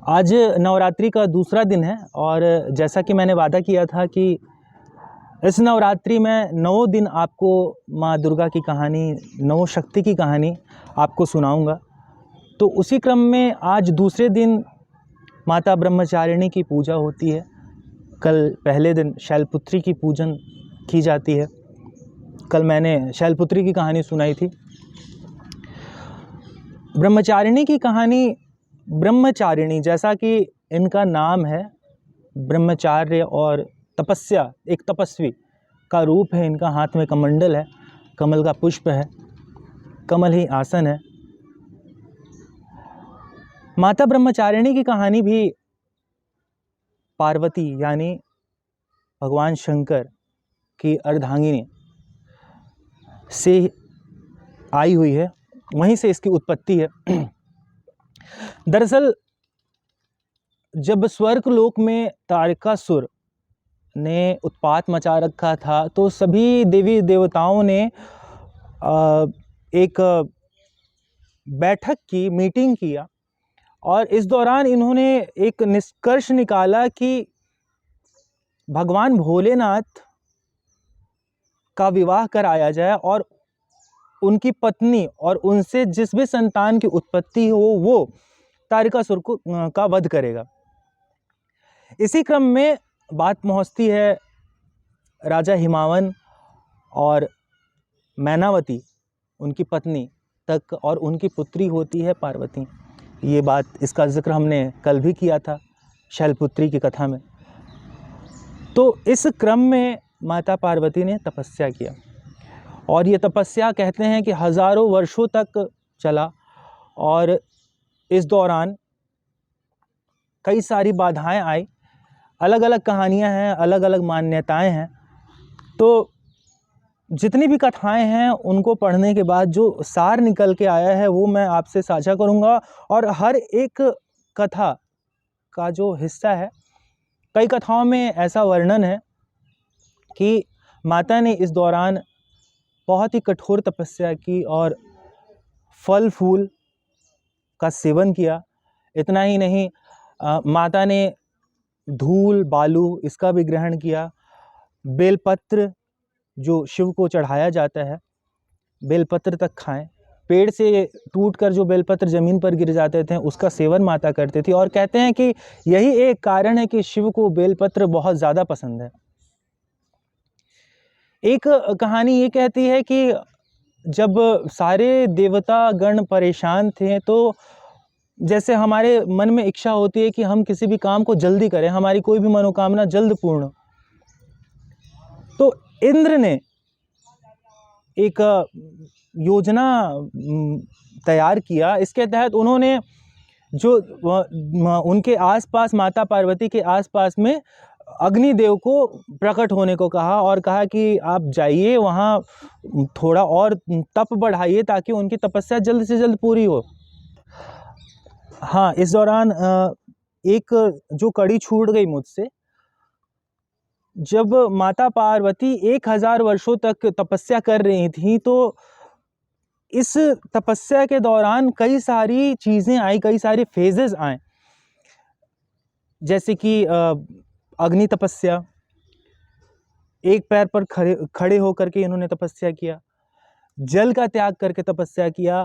आज नवरात्रि का दूसरा दिन है और जैसा कि मैंने वादा किया था कि इस नवरात्रि में 9 दिन आपको माँ दुर्गा की कहानी, नौ शक्ति की कहानी आपको सुनाऊंगा। तो उसी क्रम में आज दूसरे दिन माता ब्रह्मचारिणी की पूजा होती है। कल पहले दिन शैलपुत्री की पूजन की जाती है। कल मैंने शैलपुत्री की कहानी सुनाई थी। ब्रह्मचारिणी की कहानी, ब्रह्मचारिणी जैसा कि इनका नाम है, ब्रह्मचार्य और तपस्या, एक तपस्वी का रूप है इनका। हाथ में कमंडल है, कमल का पुष्प है, कमल ही आसन है। माता ब्रह्मचारिणी की कहानी भी पार्वती यानी भगवान शंकर की अर्धांगिनी से आई हुई है, वहीं से इसकी उत्पत्ति है। दरअसल जब स्वर्गलोक में तारकासुर ने उत्पात मचा रखा था तो सभी देवी देवताओं ने एक बैठक की, मीटिंग किया और इस दौरान इन्होंने एक निष्कर्ष निकाला कि भगवान भोलेनाथ का विवाह कराया जाए और उनकी पत्नी और उनसे जिस भी संतान की उत्पत्ति हो वो तारकासुर का वध करेगा। इसी क्रम में बात पहुंचती है राजा हिमावन और मैनावती, उनकी पत्नी तक, और उनकी पुत्री होती है पार्वती। ये बात, इसका जिक्र हमने कल भी किया था शैलपुत्री की कथा में। तो इस क्रम में माता पार्वती ने तपस्या किया और ये तपस्या कहते हैं कि हजारों वर्षों तक चला और इस दौरान कई सारी बाधाएं आई। अलग अलग कहानियां हैं, अलग अलग मान्यताएं हैं। तो जितनी भी कथाएं हैं उनको पढ़ने के बाद जो सार निकल के आया है वो मैं आपसे साझा करूंगा। और हर एक कथा का जो हिस्सा है, कई कथाओं में ऐसा वर्णन है कि माता ने इस दौरान बहुत ही कठोर तपस्या की और फल फूल का सेवन किया। इतना ही नहीं, माता ने धूल बालू इसका भी ग्रहण किया। बेलपत्र जो शिव को चढ़ाया जाता है, बेलपत्र तक खाएं। पेड़ से टूटकर जो बेलपत्र ज़मीन पर गिर जाते थे उसका सेवन माता करती थी और कहते हैं कि यही एक कारण है कि शिव को बेलपत्र बहुत ज़्यादा पसंद है। एक कहानी ये कहती है कि जब सारे देवता गण परेशान थे तो जैसे हमारे मन में इच्छा होती है कि हम किसी भी काम को जल्दी करें, हमारी कोई भी मनोकामना जल्द पूर्ण, तो इंद्र ने एक योजना तैयार किया। इसके तहत उन्होंने जो उनके आसपास, माता पार्वती के आसपास में अग्निदेव को प्रकट होने को कहा और कहा कि आप जाइए वहाँ, थोड़ा और तप बढ़ाइए ताकि उनकी तपस्या जल्द से जल्द पूरी हो। हाँ, इस दौरान एक जो कड़ी छूट गई मुझसे, जब माता पार्वती 1000 वर्षों तक तपस्या कर रही थी तो इस तपस्या के दौरान कई सारी चीज़ें आई, कई सारे फेजेस आए। जैसे कि अग्नि तपस्या, एक पैर पर खड़े होकर के इन्होंने तपस्या किया, जल का त्याग करके तपस्या किया,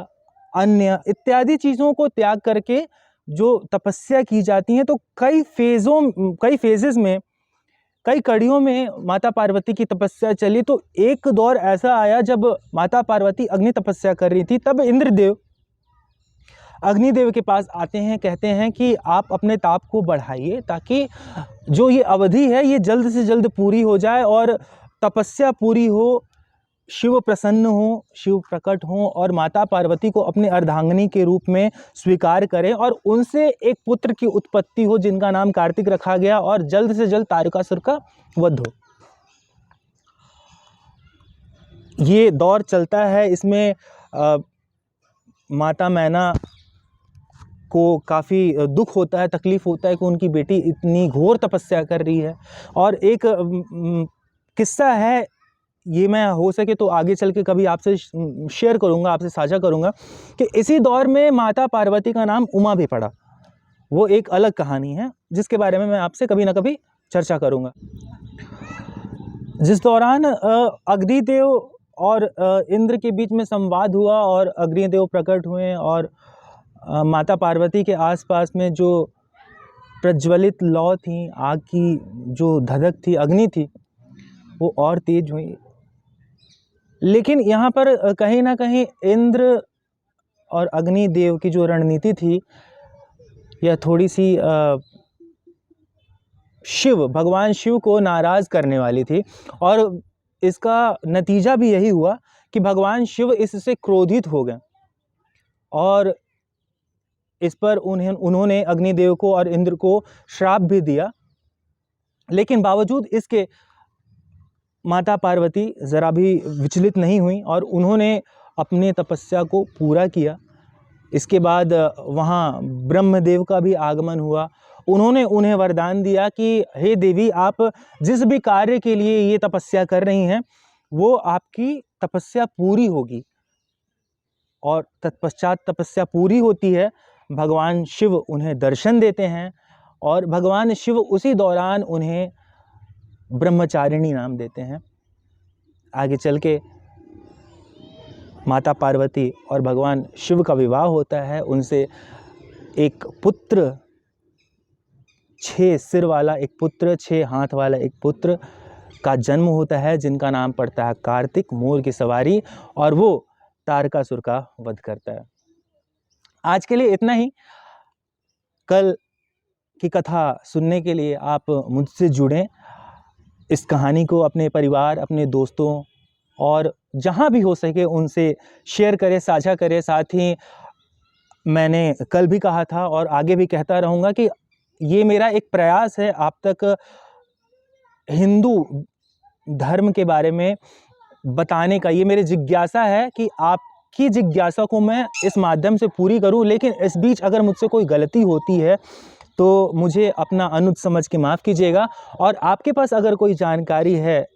अन्य इत्यादि चीज़ों को त्याग करके जो तपस्या की जाती है। तो कई फेजेस में, कई कड़ियों में माता पार्वती की तपस्या चली। तो एक दौर ऐसा आया जब माता पार्वती अग्नि तपस्या कर रही थी, तब इंद्रदेव अग्निदेव के पास आते हैं, कहते हैं कि आप अपने ताप को बढ़ाइए ताकि जो ये अवधि है ये जल्द से जल्द पूरी हो जाए और तपस्या पूरी हो, शिव प्रसन्न हो, शिव प्रकट हो और माता पार्वती को अपने अर्धांगिनी के रूप में स्वीकार करें और उनसे एक पुत्र की उत्पत्ति हो जिनका नाम कार्तिक रखा गया और जल्द से जल्द तारकासुर का वध हो। ये दौर चलता है। इसमें माता मैना को काफ़ी दुख होता है, तकलीफ़ होता है कि उनकी बेटी इतनी घोर तपस्या कर रही है। और एक किस्सा है, ये मैं हो सके तो आगे चल के कभी आपसे शेयर करूंगा, आपसे साझा करूंगा कि इसी दौर में माता पार्वती का नाम उमा भी पड़ा। वो एक अलग कहानी है जिसके बारे में मैं आपसे कभी ना कभी चर्चा करूँगा। जिस दौरान अग्निदेव और इंद्र के बीच में संवाद हुआ और अग्निदेव प्रकट हुए और माता पार्वती के आसपास में जो प्रज्वलित लौ थी, आग की जो धधक थी, अग्नि थी, वो और तेज हुई। लेकिन यहाँ पर कहीं ना कहीं इंद्र और अग्निदेव की जो रणनीति थी, यह थोड़ी सी भगवान शिव को नाराज़ करने वाली थी। और इसका नतीजा भी यही हुआ कि भगवान शिव इससे क्रोधित हो गए और इस पर उन्होंने अग्निदेव को और इंद्र को श्राप भी दिया। लेकिन बावजूद इसके माता पार्वती ज़रा भी विचलित नहीं हुई और उन्होंने अपने तपस्या को पूरा किया। इसके बाद वहाँ ब्रह्मदेव का भी आगमन हुआ। उन्होंने उन्हें वरदान दिया कि हे देवी, आप जिस भी कार्य के लिए ये तपस्या कर रही हैं वो आपकी तपस्या पूरी होगी। और तत्पश्चात तपस्या पूरी होती है, भगवान शिव उन्हें दर्शन देते हैं और भगवान शिव उसी दौरान उन्हें ब्रह्मचारिणी नाम देते हैं। आगे चल के माता पार्वती और भगवान शिव का विवाह होता है। उनसे एक पुत्र, 6 सिर वाला एक पुत्र, 6 हाथ वाला एक पुत्र का जन्म होता है, जिनका नाम पड़ता है कार्तिक, मोर की सवारी, और वो तारकासुर का वध करता है। आज के लिए इतना ही। कल की कथा सुनने के लिए आप मुझसे जुड़ें। इस कहानी को अपने परिवार, अपने दोस्तों और जहाँ भी हो सके उनसे शेयर करें, साझा करें। साथ ही मैंने कल भी कहा था और आगे भी कहता रहूँगा कि ये मेरा एक प्रयास है आप तक हिंदू धर्म के बारे में बताने का। ये मेरी जिज्ञासा है कि आपकी जिज्ञासा को मैं इस माध्यम से पूरी करूं। लेकिन इस बीच अगर मुझसे कोई गलती होती है तो मुझे अपना अनुज समझ के माफ़ कीजिएगा। और आपके पास अगर कोई जानकारी है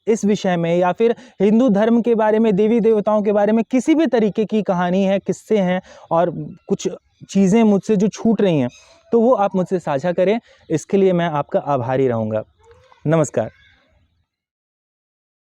इस विषय में या फिर हिंदू धर्म के बारे में, देवी देवताओं के बारे में किसी भी तरीके की कहानी है, किस्से हैं और कुछ चीज़ें मुझसे जो छूट रही हैं, तो वो आप मुझसे साझा करें। इसके लिए मैं आपका आभारी रहूँगा। नमस्कार।